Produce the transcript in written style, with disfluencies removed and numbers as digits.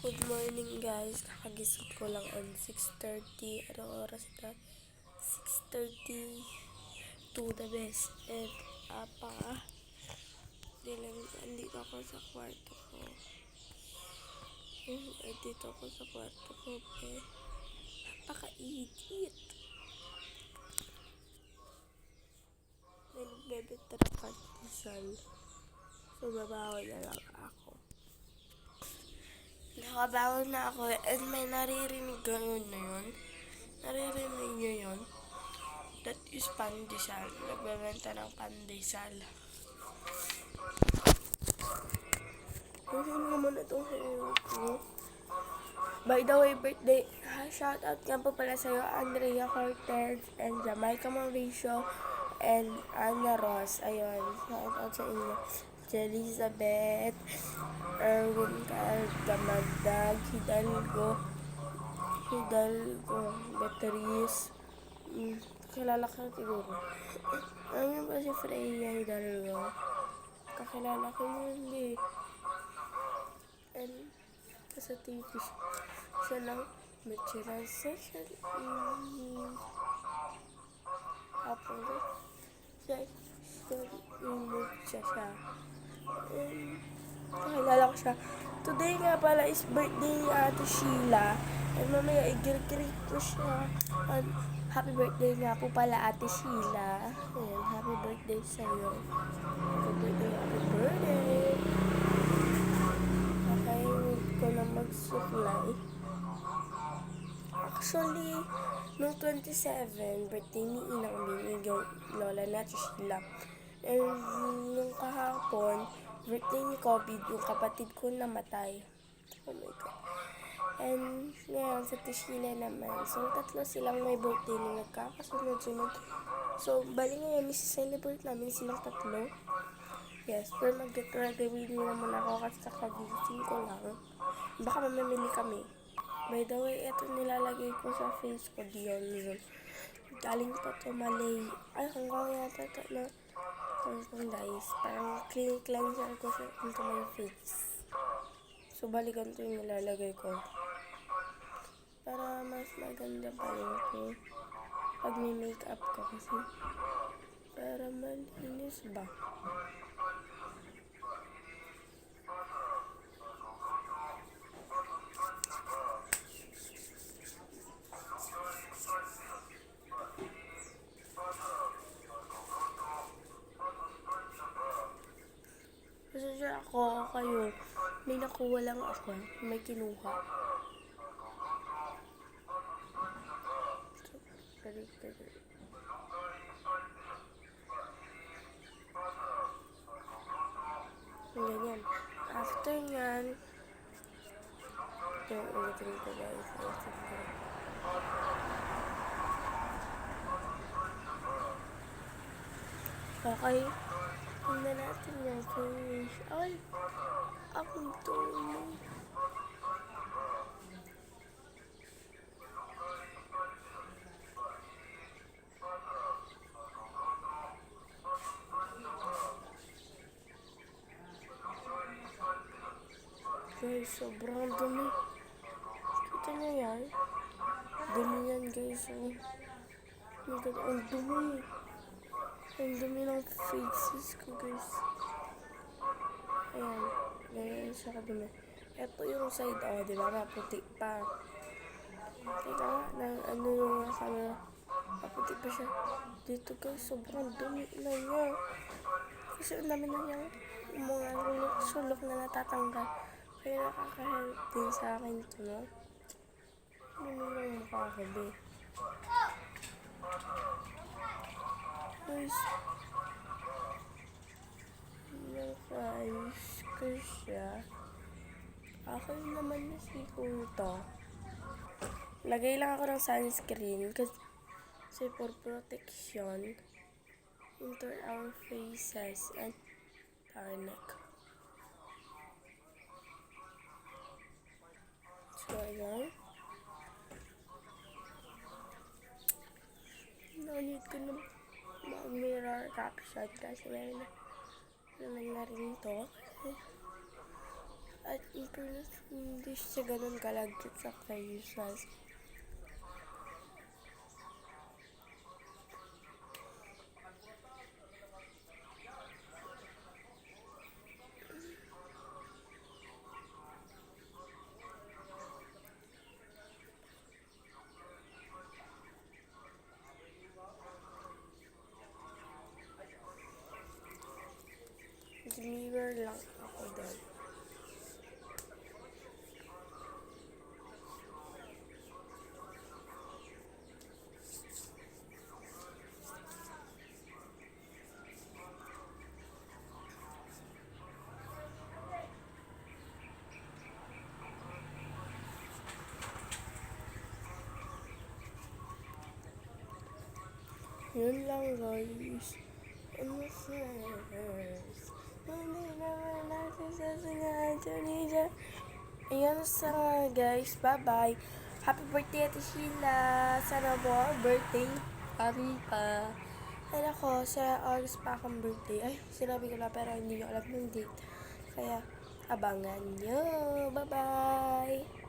Good morning guys, kakagising ko lang on 6:30. Anong oras na? 6:30 to the best. And andito ako sa kwarto ko. Andito ako sa kwarto ko. Napaka-iit. May nagbebenta ng pandesal. So babawa na lang ako. Nakabangon na ako and may naririnig gano'n na yun. Naririnig nyo yun? That is pandesal. Nagbebenta ng pandesal. Kunin mo muna itong hair ko. By the way, birthday. Shoutout nga po pala sa'yo, Andrea Cortez and Jamaica Mauricio and Ana Ross. Ayun, shoutout sa inyo. Elizabeth, Erwin Magdag, Hidalgo, Beatrice, kilala ka siguro. Ano ba si Freya Hidalgo? Kakilala ko yun eh. And sa TV siya lang Michelin session Apple siya. Kakilala ko siya. Today nga pala is birthday ni Ate Sheila. And mamaya i-greet ko siya. And happy birthday nga po pala Ate Sheila. Ayan, happy birthday sa'yo. Happy birthday. Okay, wait ko na magsuklay. Actually, nung 27, birthday ni Inang Bin, yung lola na Ate Sheila. And nung kahapon, birthday ni COVID, yung kapatid ko namatay. Oh my God. And ngayon, sa Tishila naman. So, tatlo silang may birthday na nagkakasunod-sunod. So, bali ngayon, celebrate namin silang tatlo. Yes, pero mag-get-ready naman ako kasi kakagising ko lang. Baka mamamili kami. By the way, ito nilalagay ko sa face ko, Dion. Galing pa to Malay. Ay, hanggang yata ito na guys, parang cleanser ko siya into my face. So, balikan to yung nilalagay ko. Para mas maganda pa yung pag may makeup ko kasi para malinis ba. Pasensya ako kayo. May nakuha lang ako. May kinuha. Ganyan. After nyan, yung ulitin ko guys. Okay. Tingnan natin yung finish. Ay! Akong tulong. Guys, sobrang dumi. Kita nyo yan? Dumi yan guys. Ang dumi. Ang dumi ng faces ko guys. Ayan. Ganyan siya kadumi. Ito yung side, diba? Maputi pa. Kita nga, ano yung camera. Maputi pa siya. Dito guys, sobrang dumi na niya. Kasi ang dami na niya mga sulok na natatanggal. Kaya nakaka-help din sa akin ito, no? Ano yung mukha ko, be? Guys, naka-ayos ko siya. Ako naman na siguro to. Lagay lang ako ng sunscreen kasi for protection into our faces and our neck. So, ayan. No-need ko na mag-mirror caption kasi meron na naman na rin to. At in fairness, hindi siya ganun kalagkit sa Christmas. Mirror lang ako doon. Yun lang guys. Ano first? Hindi naman natin sasangadyan niya. Ayan sa guys. Bye-bye. Happy birthday Ate Sheila. Sana mo birthday. Happy pa. Ay ako, sa August pa akong birthday. Ay, sinabi ko na pero hindi ko alam yung date. Kaya, abangan nyo. Bye-bye.